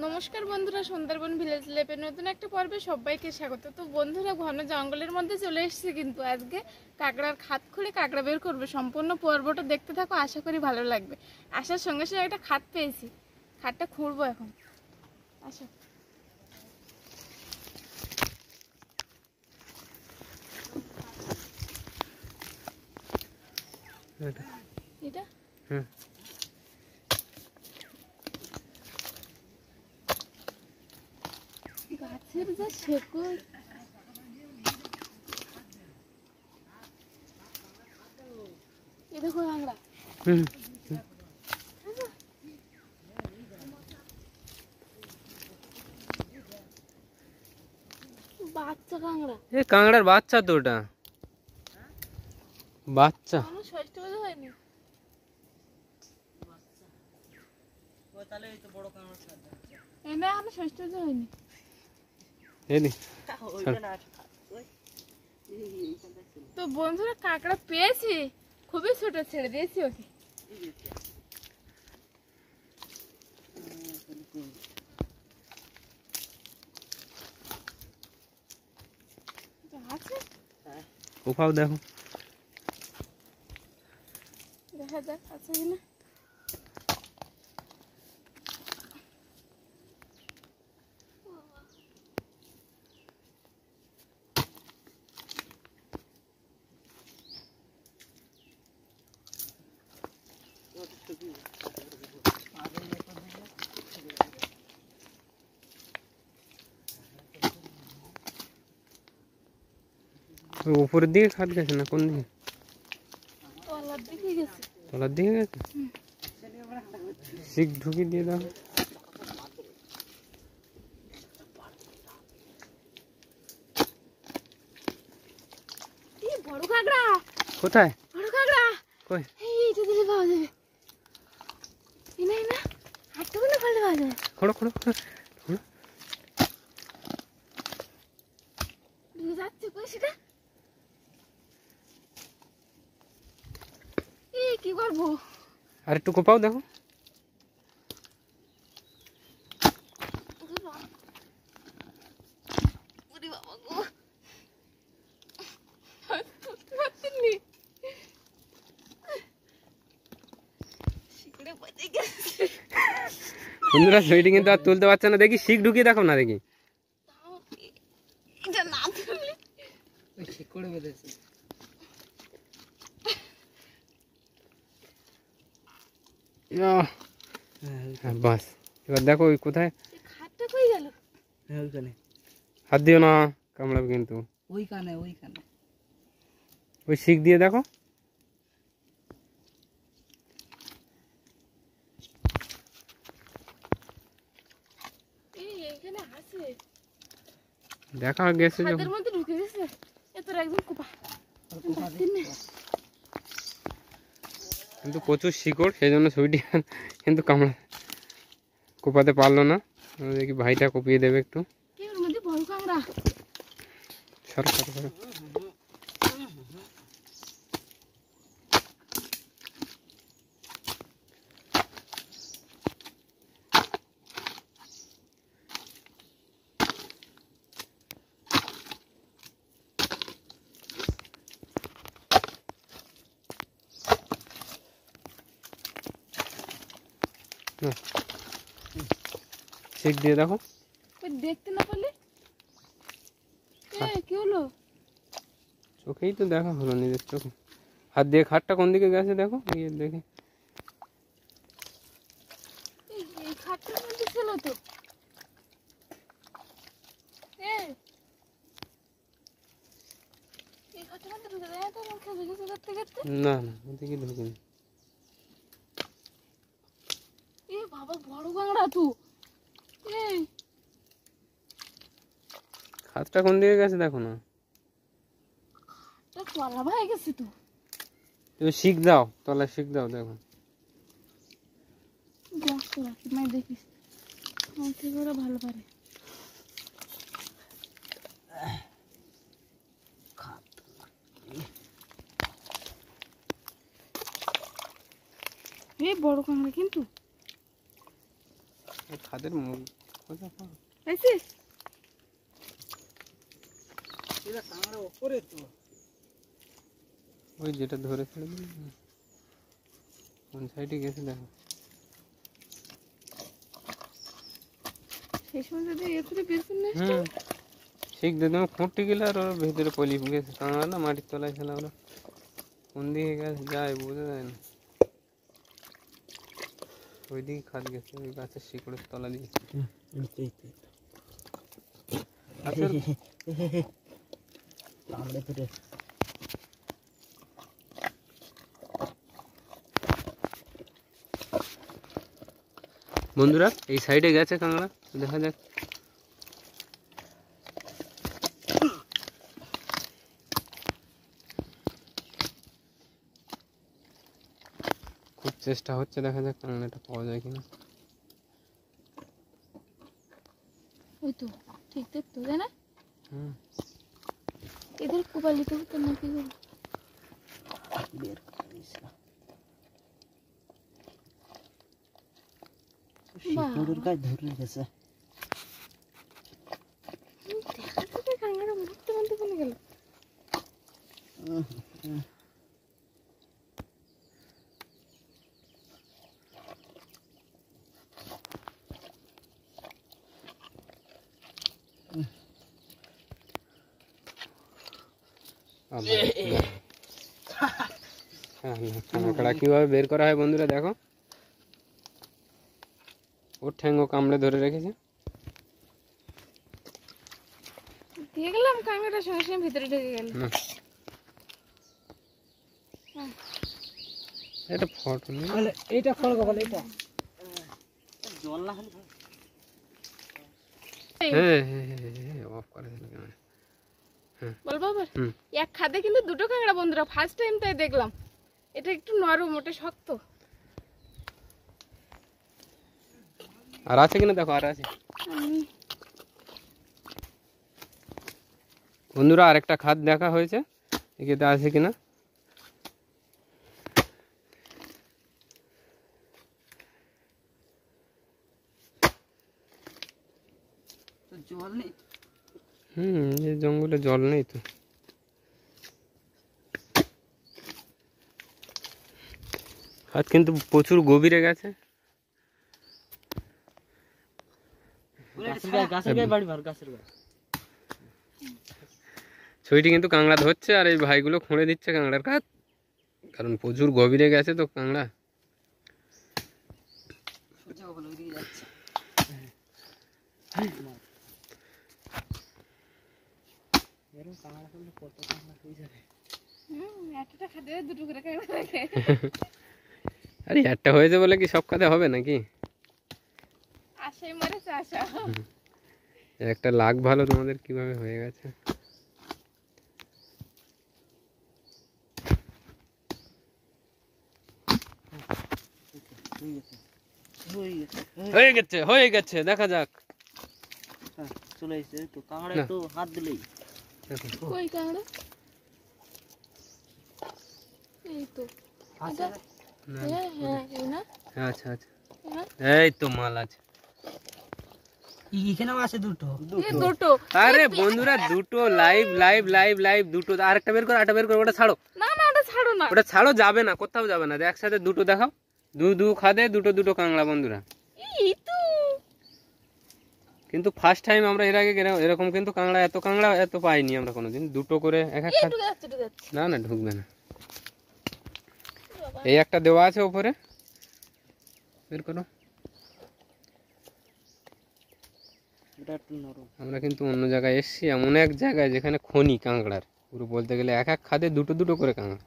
নমস্কার বন্ধুরা, সুন্দরবন ভিলেজ লাইফের নতুন একটা পর্বে সবাইকে স্বাগত। তো বন্ধুরা, ঘন জঙ্গলের মধ্যে চলে এসেছে, কিন্তু আজকে কাঁকড়ার খাত খুলে কাঁকড়া বের করবে। সম্পূর্ণ পর্বটা দেখতে থাকো, আশা করি ভালো লাগবে। আসার সঙ্গে সঙ্গে একটা খাত পেয়েছি, খাতটা খুঁড়বো এখন। আসো। এটা গাছের যা শেকড়, এ দেখো কাঁকড়া। বাচ্চা কাঁকড়া, এ কাঁকড়ার বাচ্চা তো, ওটা বাচ্চা। ষষ্ঠ বোঝা হয়নি। এনে এখনো ষষ্ঠ বোঝা হয়নি। তো বন্ধুরা, কাঁকড়া পেয়েছি, খুবই ছোট, ছেড়ে দিয়েছি ওকে। আছে, কোথাও দেখো, দেখা যাক আছে কিনা। উপরের দিকে খাদ গেছে না কোন দিকে? তলার দিকে গেছে। তলার দিকে গেছে। শিক ঢুকি দিয়ে দাও। বড় কাঁকড়া কোথায়? বড় কাঁকড়া কই? এইটা দিলে পাওয়া যাবে। এনে না, হাতটা বলে ফেলতে পাওয়া যাবে। খড়ো খড়ো খড়ো। যাচ্ছে কই সেটা? কি করবো? আর একটু কোপাও দেখো। বন্ধুরা, সুইটি কিন্তু আর তুলতে পারছে না। দেখি শিক ঢুকিয়ে দেখো না, দেখি। বাস, এবার দেখো ওই কোথায়। খাটটা কই গেল? হাত দিও না, কামড়াবে কিন্তু। ওইখানে ওই শিক দিয়ে দেখো। এইখানে আছে, দেখা গেছে খাটের যখন। মধ্যে ঢুকে গেছে। এতটা একদম কোপা, কিন্তু প্রচুর শিকড়, সেই জন্য সুইটি কিন্তু কোপাতে পারলো না। দেখি ভাইটা কপিয়ে দেবে একটু। কি ওর মধ্যে বড় কাঁকড়া। সরো সরো সরো। শিক দিয়ে দেখো। দেখতে না পারলে কি হলো? চোখেই তো দেখা হলো, নিজের চোখে। হাত দিয়ে খাটটা কোন দিকে গেছে দেখো, গিয়ে দেখে। এই খাটটার মধ্যে ছিল তো। এই খাটটার মধ্যে ঢুকে যায় তো, খেতে খেতে করতে করতে। না না, ওদিকে ঢুকিনি। বাবা, বড় কাঁকড়া তো। খাটটা কোন দিকে গেছে দেখো না। তলা ভাই গেছে তো। তুমি শিক দাও, তলায় শিক দাও, দেখো। দেখিস, আমার থেকে ওরা ভালো পারে। এই বড় কাঁকড়া কিন্তু খাদের মুখ পাইছিস? ওই যেটা ধরেছিল কোন সাইডে গেছে দেখো। সেই সময় যদি এ করে বের করে নিয়ে আসতো। শিখ দিয়ে তুমি খুঁটতে গেলে আর ওর ভেতরে পলি গেছে কাঁকড়া না মাটির তলায় ছিল ওরা কোন দিকে গেছে যায় বোঝা যায় না। ওইদিকে খাদ গেছে ওই গাছের শিকড়ের তলা দিয়ে। বন্ধুরা এই সাইডে গেছে কাঁকড়া দেখা যাক। খুব চেষ্টা হচ্ছে দেখা যাক কাঁকড়াটা পাওয়া যায় কিনা। ওই তো ঠিক তো তাই না? হুম এদের কোপালিতে হতো না কি করে? শিকড়ের গাছ ধরে রেখেছে। কাঁকড়া মুখতে বলতে বলে গেল। কাঁকড়া কিভাবে বের করা হয় বন্ধুরা দেখো। ওর ঠ্যাঙ্গো কামড়ে ধরে রেখেছে। দিয়ে গেলাম কাঁকড়াটার সঙ্গে সঙ্গে ভিতরে ঢুকে গেল। এটা ফটো নেই এইটা ফল বলে এটা জল না হলে অফ করে দিল ক্যামেরা। বলবো আবার এক খাদে কিন্তু দুটো কাঁকড়া বন্ধুরা ফার্স্ট টাইম তাই দেখলাম। এটা একটু নরম ওটা শক্ত। আর আছে কিনা দেখো আর আছে বন্ধুরা আরেকটা খাদ দেখা হয়েছে এতে আছে কিনা। জল নেই। এই জঙ্গলে জল নেই তো। হাত কিন্তু প্রচুর গভীরে গেছে। ছবিটি কিন্তু কাঁকড়া ধরছে আর এই ভাইগুলো খুঁড়ে দিচ্ছে কাঁকড়ার কাজ কারণ প্রচুর গভীরে গেছে তো কাঁকড়া। আরে একটা হয়েছে বলে কি সব খাতে হবে নাকি? একটা লাগ ভালো তোমাদের কিভাবে হয়ে গেছে। হয়ে গেছে দেখা যাক। চলে এসেছে তো কাঁকড়া তো হাত দিলেই কই কাঁকড়া? এই তো আচ্ছা আচ্ছা এই তো মাল আছে এখানেও আছে দুটো। আরে বন্ধুরা দুটো লাইভ লাইভ লাইভ লাইভ দুটো। আরেকটা বের করো আরেকটা বের করো ওটা ছাড়ো না না ওটা ছাড়ো না। ওটা ছাড়ো যাবে না কোথাও যাবে না। একসাথে দুটো দেখাও দু খাদে দুটো দুটো কাঁকড়া বন্ধুরা। এই তো কিন্তু ফার্স্ট টাইম আমরা এর আগে এরকম কিন্তু কাঁকড়া এত পাইনি আমরা কোনোদিন। দুটো করে এক এক না না ঢুকবে না। এই একটা দেওয়া আছে উপরে বের করো। আমরা কিন্তু অন্য জায়গায় এসছি এমন এক জায়গায় যেখানে খনি কাঁকড়ার পুরো বলতে গেলে এক এক খাদে দুটো দুটো করে কাঁকড়া।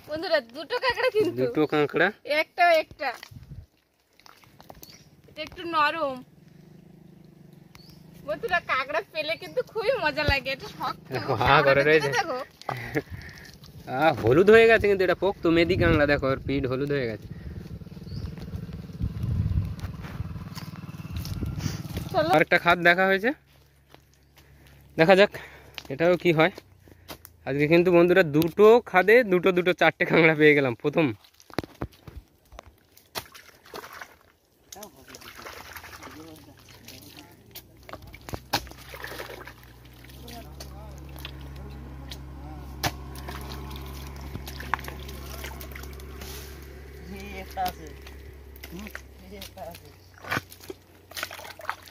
বন্ধুরা দুটো কাঁকড়া কিন্তু দুটো কাঁকড়া একটা এটা একটু নরম। বন্ধুরা কাঁকড়া পেলে কিন্তু খুবই মজা লাগে। এটা শক্ত দেখো হলুদ হয়ে গেছে কিন্তু এটা পোক্ত মেদি কাঁকড়া দেখো ওর পিঠ হলুদ হয়ে গেছে। আরেকটা খাদ দেখা হয়েছে দেখা যাক এটাও কি হয়। আজকে কিন্তু বন্ধুরা দুটো খাদে দুটো দুটো চারটে কাঁকড়া পেয়ে গেলাম প্রথম।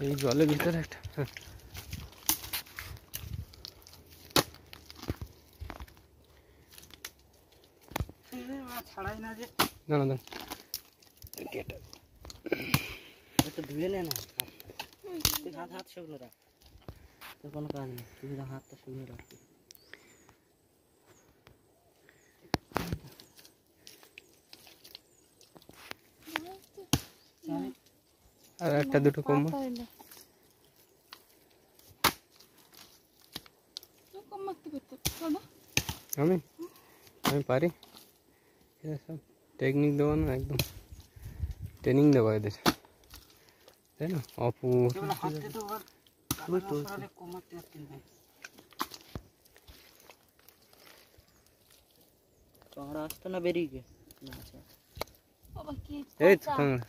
এই জলের ভিতরে একটা ছাড়াই না যে দাঁড়া দাঁড়া একটু ধুয়ে নে না তুই হাত শুকনো রাখ, তোর কোনো কাজ নেই, তুই হাতটা শুকনো রাখবি। আর একটা দুটো কম আমি আমি পারি। সব টেকনিক দেবো না, একদম ট্রেনিং দেবো এদের, তাই না? অপু কাঁকড়া আসতো না বেরিয়ে গে না, আচ্ছা এই তো কাঁকড়া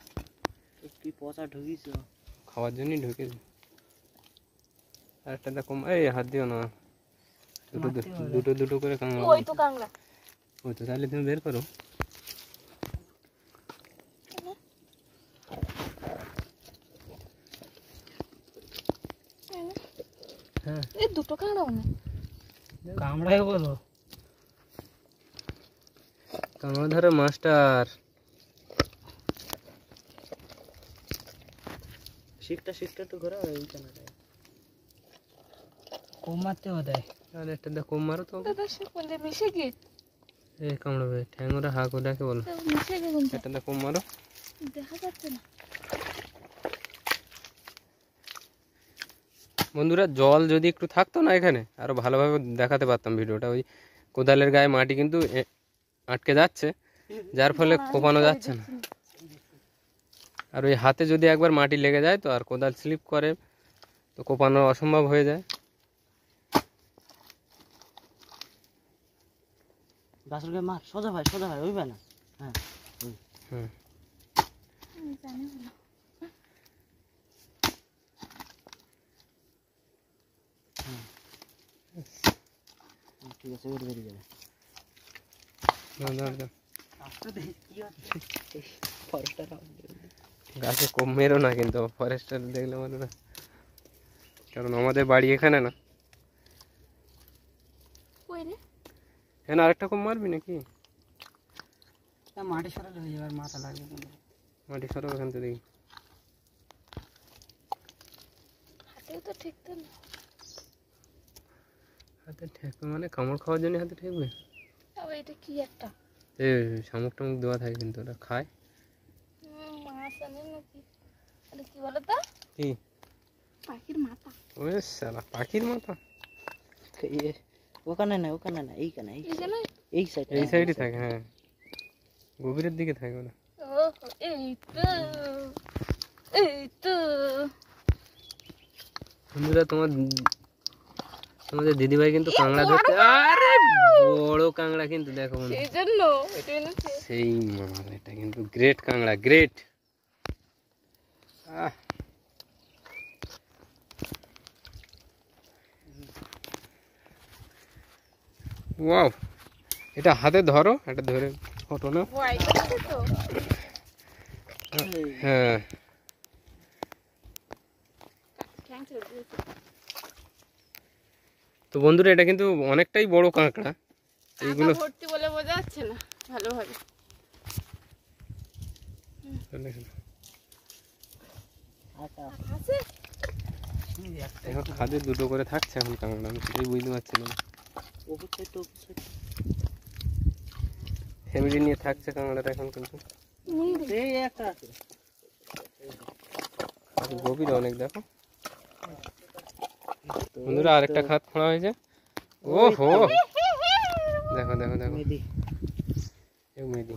তুই পচা ঢুকিস খাওয়ার জন্যই ঢুকেছি। আর একটা দেখো, এই হাত দিও না, দুটো দুটো দুটো করে কাঁকড়া। ওই তো কাঁকড়া, ওই তো, তাহলে তুমি বের করো। হ্যাঁ এই দুটো কাঁকড়া না কামড়াই বলো, কাঁকড়া ধরো মাস্টার। শিখটা তো ঘোরা এই কানাটায় কম মারতে দেয়। আর একটা দেখো কম মারো তো। দাদা সে কোনটা মিশে গিয়ে এই কামড়াবে ঠ্যাংরা হাঁক ওটাকে বলো। মিশে গিয়ে কোনটা একটা দেখো কম মারো, দেখা যাচ্ছে না। বন্ধুরা জল যদি একটু থাকতো না এখানে আরো ভালোভাবে দেখাতে পারতাম ভিডিওটা। ওই কোদালের গায়ে মাটি কিন্তু আটকে যাচ্ছে, যার ফলে কোপানো যাচ্ছে না। আর ওই হাতে যদি একবার মাটি লেগে যায় তো আর কোদাল স্লিপ করে তো কোপানো অসম্ভব হয়ে যায়। গাছের গায়ে মার, সোজা ভাই ওই না। হ্যাঁ হুম জানি না ঠিক আছে, ওটা বেরিয়ে যাবে। গাছে কম মেরো না কিন্তু, ফরেস্টার দেখলে মানে না, কারণ আমাদের বাড়ি এখানে না। কই রে হ্যাঁ আরেকটা কম মারবি নাকি? মাটি সরালে হয়ে যাবে, মাথা লাগবে। মাটি সরো ওখান থেকে দেখি। হাতেও তো ঠিকতো না। হাতে ঠেকবে মানে কামড় খাওয়ার জন্য হাতে ঠেকবে? আবার এটা কি একটা এই শামুক টামুক দেওয়া থাকে কিন্তু ওটা খায়। মাছ আনে নাকি? এটা কি বলো তো? কি? পাখির মাথা। ওই শালা পাখির মাথা? ওখানে না এইখানে এই সাইডে, এই সাইডে থাকে। হ্যাঁ গভীরের দিকে থাকে ওটা। ও এই তো বন্ধুরা তোমাদের দিদিভাই কিন্তু কাঁকড়া ধরতে, আরে বড় কাঁকড়া কিন্তু দেখো বন্ধু, সেই জন্য এটা এনেছে। সেই মাল, এটা কিন্তু গ্রেট কাঁকড়া, গ্রেট। ওয়াও, এটা হাতে ধরো, এটা ধরে ফটো না। ও আইটা তো হ্যাঁ থ্যাঙ্কস দিয়েছে। তো বন্ধুরা এটা কিন্তু অনেকটাই বড় কাঁকড়া। এইগুলো ভর্তি বলে বোঝা যাচ্ছে না ভালোভাবে। আছে এখন খাদে দুটো করে থাকছে এখন কাঁকড়া, আমি সেটাই বুঝতে পারছি না। ফ্যামিলি নিয়ে থাকছে কাঁকড়াটা এখন কিন্তু। এই একটা আছে, গভীর অনেক দেখো বন্ধুরা, আরেকটা খাত খোঁড়া হয়েছে। ও হো দেখো দেখো দেখো, মেদি এই মেদি।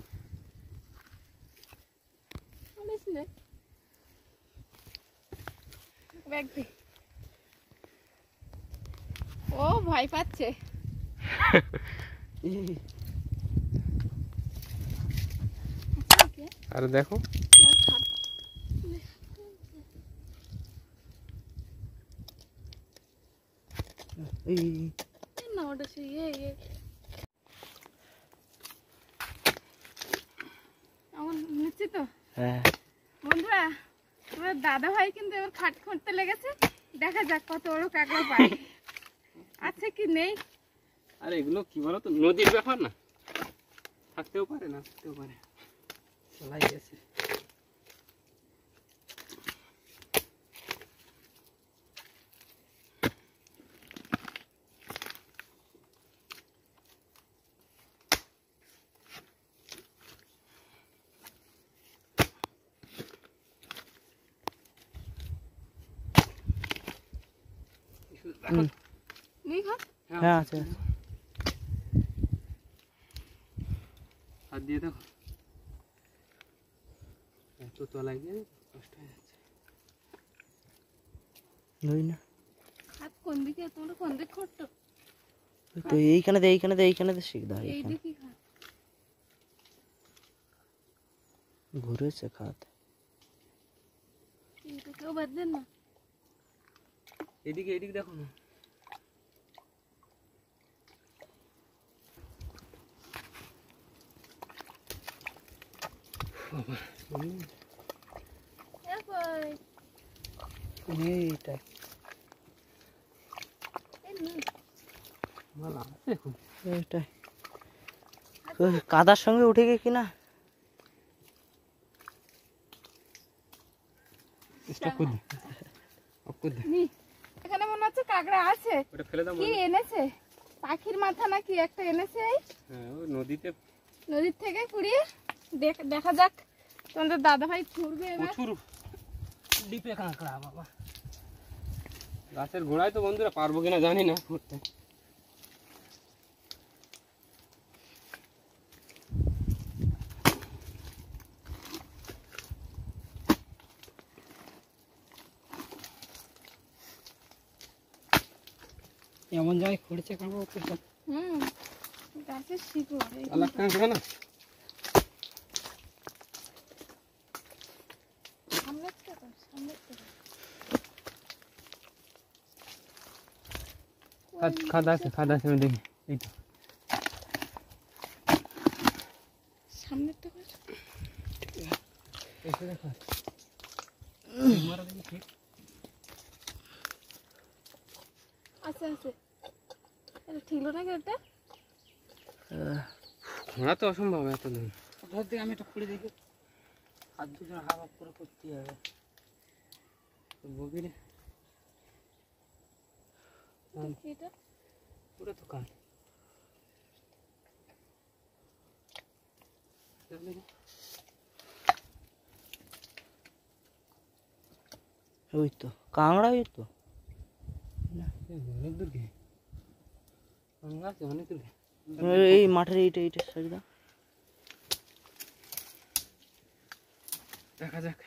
ও ভয় পাচ্ছে। আর দেখো না ওটা সেই আমার নিচ্ছি তো। হ্যাঁ বন্ধুরা তোমার দাদা ভাই কিন্তু এবার খাট খুঁড়তে লেগেছে, দেখা যাক কত বড় কাঁকড়া পায়। আছে কি নেই। আরে এগুলো কি বলো তো, নদীর ব্যাপার না, থাকতেও পারে না থাকতেও পারে, চলাই গেছে। নেই খাট। হ্যাঁ আছে। হাত দিয়ে দেখো, এত তলায় গিয়ে কষ্ট হয়ে যাচ্ছে। ওই না খাট কোন দিকে, তোমরা কোন দিক খুঁড়তো? ওই তো এইখানে দে এইখানে দে এইখানে দে শিখ দা এই এইখানে দিকে খাট। ঘুরেছে খাত। এইটা কেউ বাদ দেন না। এদিকে এদিকে দেখো না, এইটা ভালো আছে এখন। এইটাই ওই কাদার সঙ্গে উঠে গিয়ে কিনা স্টপ করে দে, অফ করে দে। এখানে মনে হচ্ছে কাঁকড়া আছে। ওটা ফেলে দাও। কি এনেছে? পাখির মাথা নাকি একটা এনেছে। এই হ্যাঁ ওই নদীতে নদীর থেকে কুড়িয়ে দেখা যাক। তোমাদের দাদা ভাই ছুড়বে এবার। প্রচুর ডিপে কাঁকড়া বাবা। গাছের গোড়ায় তো বন্ধুরা পারবো কিনা জানি না করতে। এমন জায়গায় খুঁড়ছে কাঁকড়া গাছের শিকড়। আলাদা কাঁকড়া না, খাদ আছে আমি দেখি। এই তো সামনেরটা কর। এসে দেখো, মারা দেখি ঠিক আছে আছে। এটা ঠিক নাকি এটা? ঘোড়া তো অসম্ভব এত দূর। ধর দিকে আমি একটা খুলে দেখি। হাত দুজন হাফ হাফ করে করতে হবে। গভীরে দেখি এটা। পুরো তো কান। ওই তো কাঁকড়া ওই তো অনেক দূর গে কাঁকড়া আছে অনেক দূর। এই মাঠের এইটা এইটা সাইড দাও। দেখা যাক।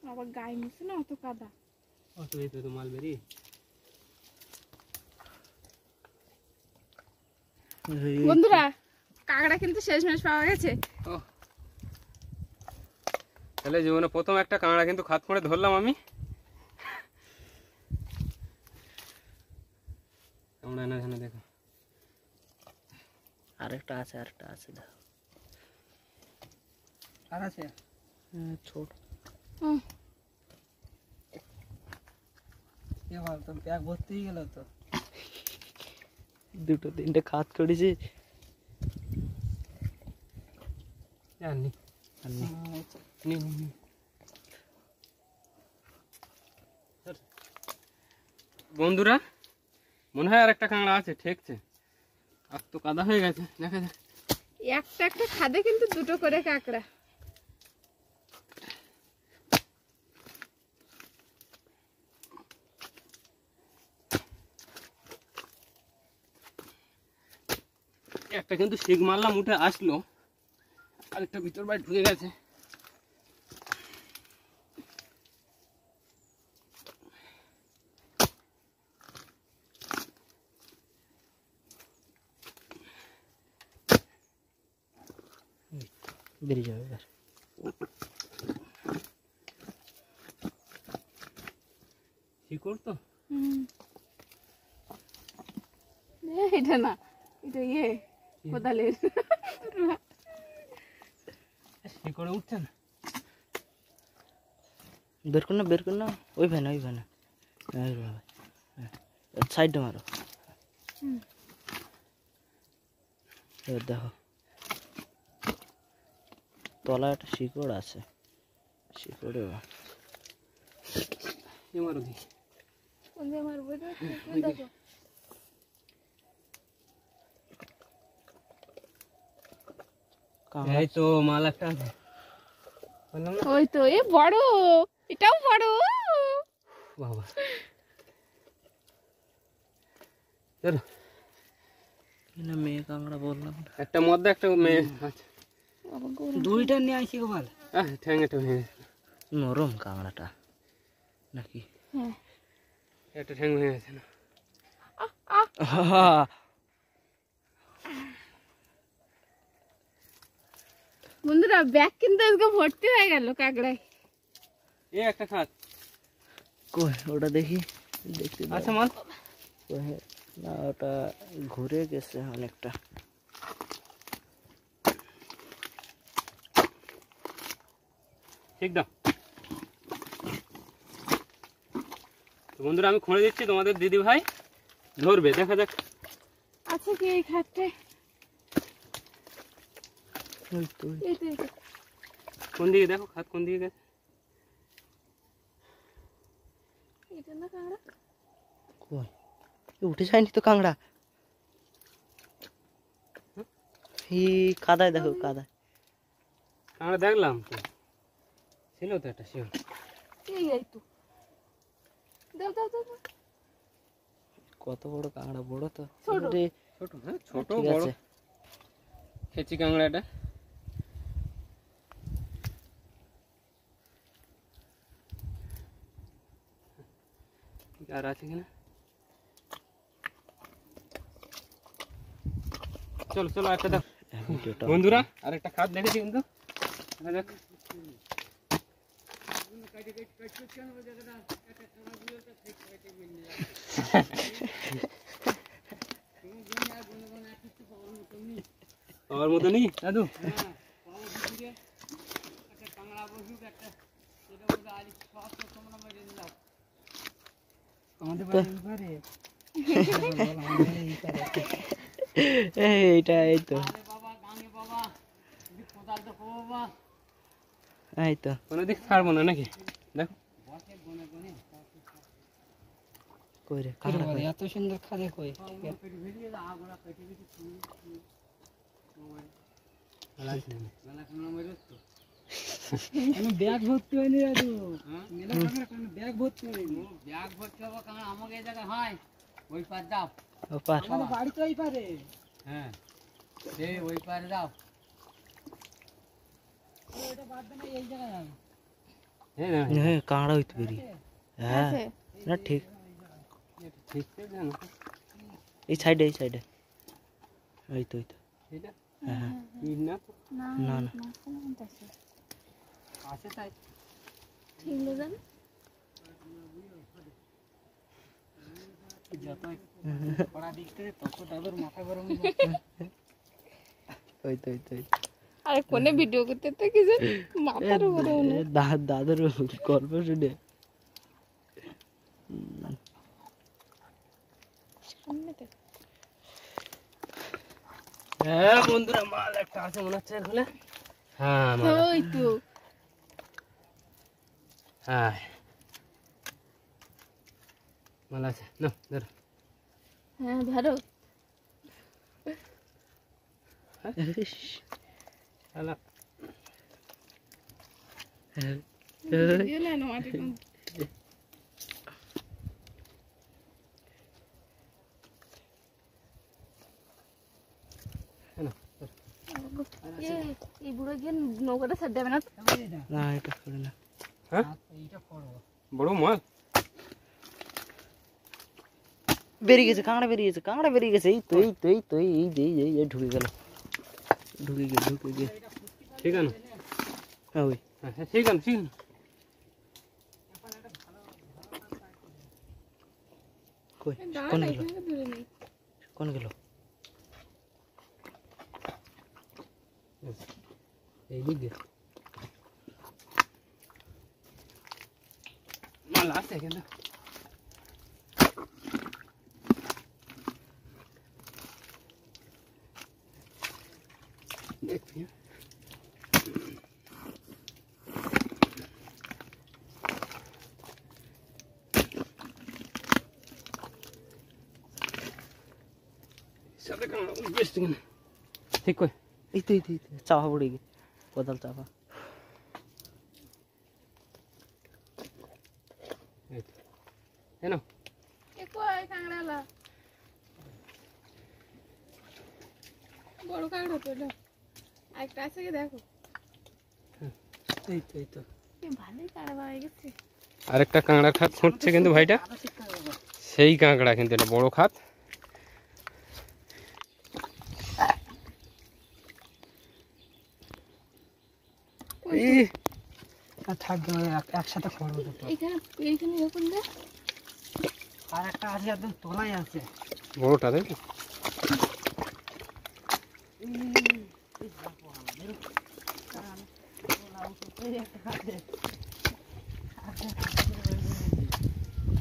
আবার গায়ে মিশে না অত কাদা। অত এই তো মাল বেরিয়ে বন্ধুরা কাঁকড়া কিন্তু শেষমেশ পাওয়া গেছে। তাহলে জীবনে প্রথম একটা কাঁকড়া কিন্তু খাত করে ধরলাম আমি। কামড়া না জানা দেখো, আরেকটা আছে দেখো। আর আছে ছোট এবার তো ব্যাগ ভর্তি হয়ে গেল তো। দুটো তিনটে খাত করেছি জানি বন্ধুরা মনে হয় আর একটা কাঁকড়া আছে ঠেকছে। আর তো কাদা হয়ে গেছে, দেখা যাক। একটা খাদে কিন্তু দুটো করে কাঁকড়া। একটা কিন্তু শিক মারলাম উঠে আসলো, আরেকটা ভিতর বাড়ি ঢুকে গেছে। বেরিয়ে যাবে এবার। শিকড় তো এটা না, এটা ইয়ে কোদালের। শিকড়ে উঠছে না। বের কর না, বের কর না, ওই ভাই না, ওই ভাই না, সাইডে মারো। এবার দেখো তলায় একটা শিকড় আছে, শিকড়ে এমারও দি কোন দিয়ে মারবো এটা? দেখো এই তো মাল একটা আছে বললাম না। ওই তো, এ বড়, এটাও বড়। বাবা চলো, না মেয়ে কাঁকড়া বললাম না। একটা মধ্যে একটা মেয়ে আছে। দুইটা নিয়ে আসি গোপাল। ঠ্যাংটা ভেঙে গেছে। নরম কাঁকড়াটা নাকি? হ্যাঁ, একটা ঠ্যাং ভেঙে গেছে না। বন্ধুরা ব্যাগ কিন্তু আজকে ভর্তি হয়ে গেল কাকড়ায়। এ একটা খাত কই ওটা দেখি, দেখতে দাও। আচ্ছা মাল কই, না ওটা ঘুরে গেছে অনেকটা। ঠিক দাও। তো বন্ধুরা আমি খুঁড়ে দিচ্ছি, তোমাদের দিদি ভাই ধরবে, দেখা যাক। আচ্ছা কি এই খাটটায়? ওই তো, ওই। এই তো, এই তো। কোন দিকে দেখো, খাত কোন দিকে গেছে। এটা না কাকড়া? কই এ উঠে যায়নি তো কাঁকড়া। এই কাদায় দেখো, কাদায়। আমরা দেখলাম তো, ছিল তো একটা শিও। এই তো, দাও দাও দাও দাও। কত বড় কাঁকড়া, বড় তো। ছোট। রে, ছোট, হ্যাঁ ছোট ঠিক বড় আছে। খেচি কাঁকড়া এটা। আর আছে কিনা, চলো চলো একটা দেখো ভিডিওটা বন্ধুরা, আর একটা খাত দেখেছি কিন্তু, দেখা যাক। আমার মতো নেই দাদু। এইটা, এই তো, এই তো। কোনো দিক ছাড়বো না নাকি, দেখো। কই রে কাঁকড়া কই? এত সুন্দর খাদে কই ব্যাগ ভর্তি হয়নি দাদু, ব্যাগ ভর্তি হয়নি। ব্যাগ ভর্তি হবো কারণ আমাকে এই জায়গায় হয়, ওই পার যাও, ওপার। আমাদের বাড়ি তো ওই পারে। হ্যাঁ এই ওই পারে যাও, ওইটা বাদ দে না, এই জায়গায় যাও। হ্যাঁ কাঁকড়া হইতে পারি। হ্যাঁ আছে। না ঠিক, ঠিক আছে জানো এই সাইডে, এই সাইডে, এই তো, এই তো। এটা হ্যাঁ হ্যাঁ। কি না তো না না, না না। না, আছে। আছে তাই ঠিক জান। যতই পড়া দিকতে তত দাদুর মাথা গরম। ওই তো, ওই তো, ওই তো। আরে কোনে ভিডিও করতে তো কিছু মাথার উপরে মনে হয়। দাদুর গল্প শুনে সামনে তো। হ্যাঁ বন্ধুরা মাল একটা আছে মনে হচ্ছে এখানে। হ্যাঁ মাল আছে। ওই তো, হ্যাঁ মাল আছে, না ধরো। হ্যাঁ ধরো। শালা ভিডিও না মাটি কোন। না এই বুড়ো গিয়ে নৌকাটা ছাড় দেবে না তো? না এটা করে না। হ্যাঁ বড় মাল বেরিয়ে গেছে, কাঁকড়া বেরিয়ে গেছে, কাঁকড়া বেরিয়ে গেছে। এই তো, এই তো, এই তো, এই যে, এই ঢুকে গেল, ঢুকে গিয়ে, ঢুকে গিয়ে। ঠিক আছে হ্যাঁ ওই হ্যাঁ ঠিক আছে ঠিক আছে কই দাঁড়া কোন না, গেল এখানে ধরে নেই। কোন গেল এই দিক দিয়ে মাল আছে কিন্তু দেখবি সাথে কেন বেস্ট কিনা ঠিক কই এই তো চাপা পড়ে গিয়ে কোদাল চাপা এই তো এনো এ কই কাঁকড়ালা? বড় কাঁকড়া তো এটা। আরেকটা আছে কি দেখো। এই তো এ ভালোই কাঁকড়া হয়ে গেছে। আরেকটা কাঁকড়ার খাত খুঁটছে কিন্তু ভাইটা সেই কাঁকড়া কিন্তু এটা বড় খাত এই থাকবে একসাথে করবো এইখানে এইখানে এরকম দেখ। আর একটা আছে একদম তোলাই আছে বড়টা তাই তো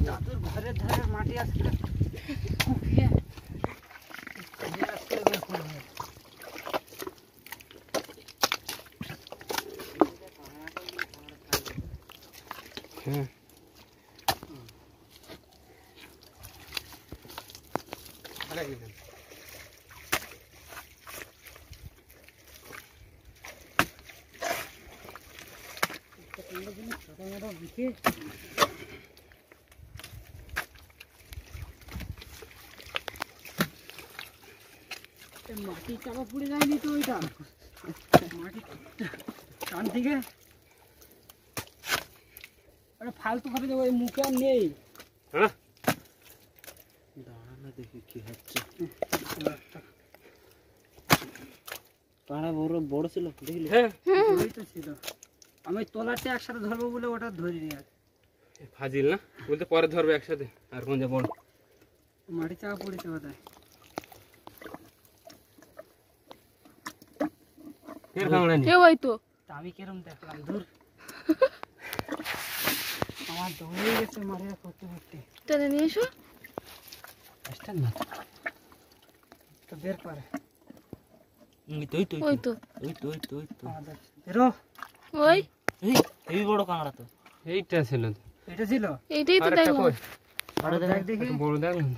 দাদুর ঘরের ধারে মাটি আছে হ্যাঁ মাটি চাপা পড়ে যায়নি তো ওইটা মাটি টান থেকে ফালতু ভাবে ওই মুখে আর নেই হ্যাঁ দাঁড়ানো দেখি কি হচ্ছে পাড়া বড় ছিল দেখলি হ্যাঁ ওই তো ছিল আমি তোলাটা একসাথে ধরবো বলে ওটা ধরিনি আর ফাজিল না বলতে পরে ধরবে একসাথে আর কোন যে বড় মাটি চাপা পড়েছে বোধহয় ফের কাঁকড়া নি এ ওই তো। তা আমি কিরম দেখলাম দূর আমার দৌড়ে গেছে মারিয়া করতে করতে টেনে নিয়ে এসো। আসতেন না তো বের করে ওই তো বেরো ওই এই বড় কাঁকড়া তো এইটা ছিল তো এটা ছিল এইটাই তো আরেকটা দেখলাম। কই বড় দেখ দেখি বড় দেখলাম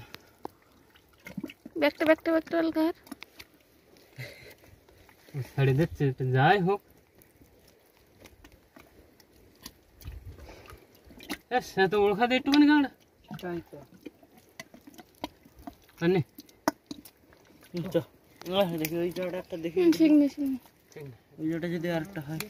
ব্যাগটা আলগার। ছাড়ে দিচ্ছে তো যাই হোক সে তো বড় খাতে একটুখানি কাঁকড়া তাই তো আনে দেখি ওই জায়গাটা একটা দেখি ঠিক নেই ঠিক নেই। ওই জায়গাটা যদি আরেকটা হয়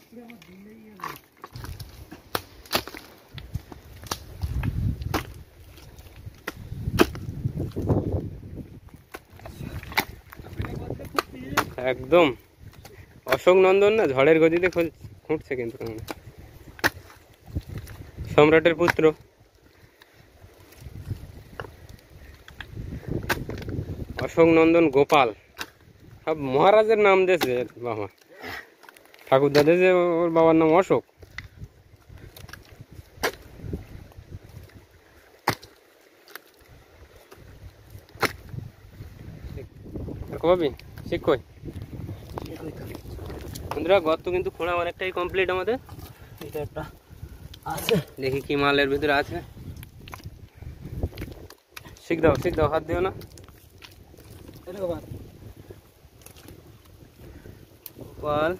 একদম অশোক নন্দন না ঝড়ের গতিতে খুঁটছে কিন্তু কাঁকড়া সম্রাটের পুত্র অশোক নন্দন গোপাল সব মহারাজের নাম দিয়েছে বাবা ঠাকুরদা দিয়েছে ওর বাবার নাম অশোক কবি ঠিক কই বন্ধুরা গর্ত কিন্তু খোঁড়া অনেকটাই কমপ্লিট আমাদের এটা একটা আছে দেখি কি মালের ভিতরে আছে শিখ দাও হাত দিও না এটা বাদ গোপাল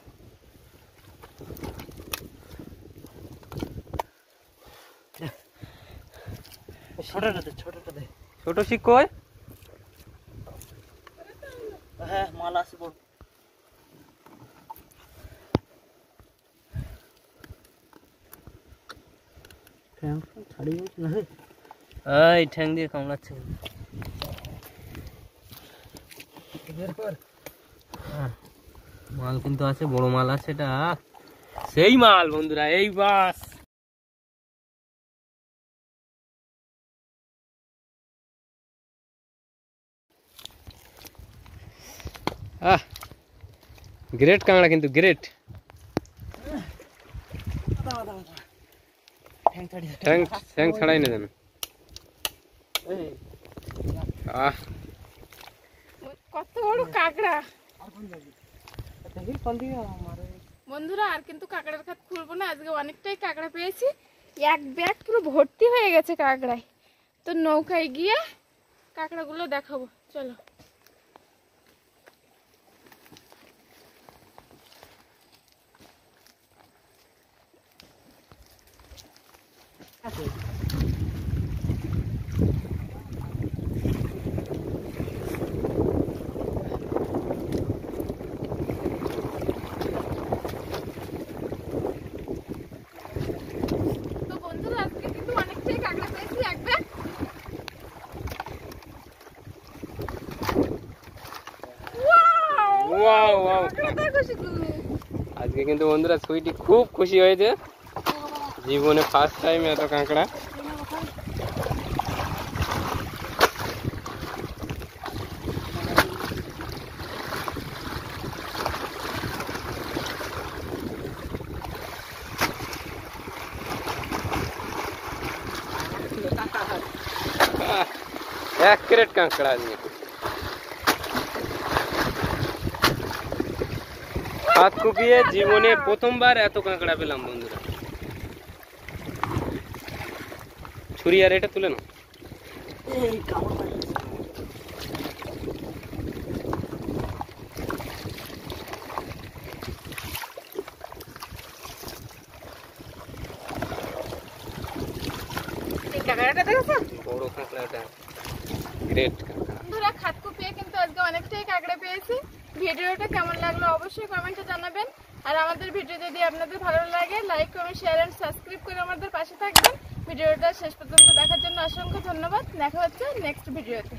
ছোটটা দে ছোট শিখ কই হ্যাঁ মাল আছে বড় ছাড়িয়ে গেছে না এই ঠ্যাং দিয়ে কামড়াচ্ছে বের কর মাল কিন্তু আছে, বড় মাল আছে, এটা সেই মাল বন্ধুরা, এই বাস। গ্রেট কাঁকড়া কিন্তু, গ্রেট। ঠ্যাং ছাড়াই না যেন। কত বড় কাঁকড়া বন্ধুরা। আর কিন্তু কাঁকড়ার খাত খুলবো না, আজকে অনেকটাই কাঁকড়া পেয়েছি, এক ব্যাগ পুরো ভর্তি হয়ে গেছে কাঁকড়ায়। তো নৌকায় গিয়ে কাঁকড়াগুলো দেখাবো, চলো। তো বন্ধুরা আজকে কিন্তু অনেকটাই কাঁকড়া পেয়েছি, এক ব্যাগ। ওয়াও ওয়াও, কাঁকড়া দেখো শুধু। আজকে কিন্তু বন্ধুরা সুইটি খুব খুশি হয়েছে, জীবনে ফার্স্ট টাইম এত কাঁকড়া। এক ক্রেট কাঁকড়া আজকে, হাত কুপিয়ে জীবনে প্রথমবার এত কাঁকড়া পেলাম বন্ধুরা। ছুরি আর এটা তুলে নাও। কাঁকড়াটা দেখেছো? বড় কাঁকড়াটা, গ্রেট কাঁকড়া। বন্ধুরা খাত কুপিয়ে কিন্তু আজকে অনেকটাই কাঁকড়া পেয়েছি। ভিডিওটা কেমন লাগলো অবশ্যই কমেন্টে জানাবেন। আর আমাদের ভিডিও যদি আপনাদের ভালো লাগে, like comment share and subscribe করে আমাদের পাশে থাকবেন। ভিডিওটা শেষ পর্যন্ত দেখার জন্য অসংখ্য ধন্যবাদ। দেখা হচ্ছে নেক্সট ভিডিওতে।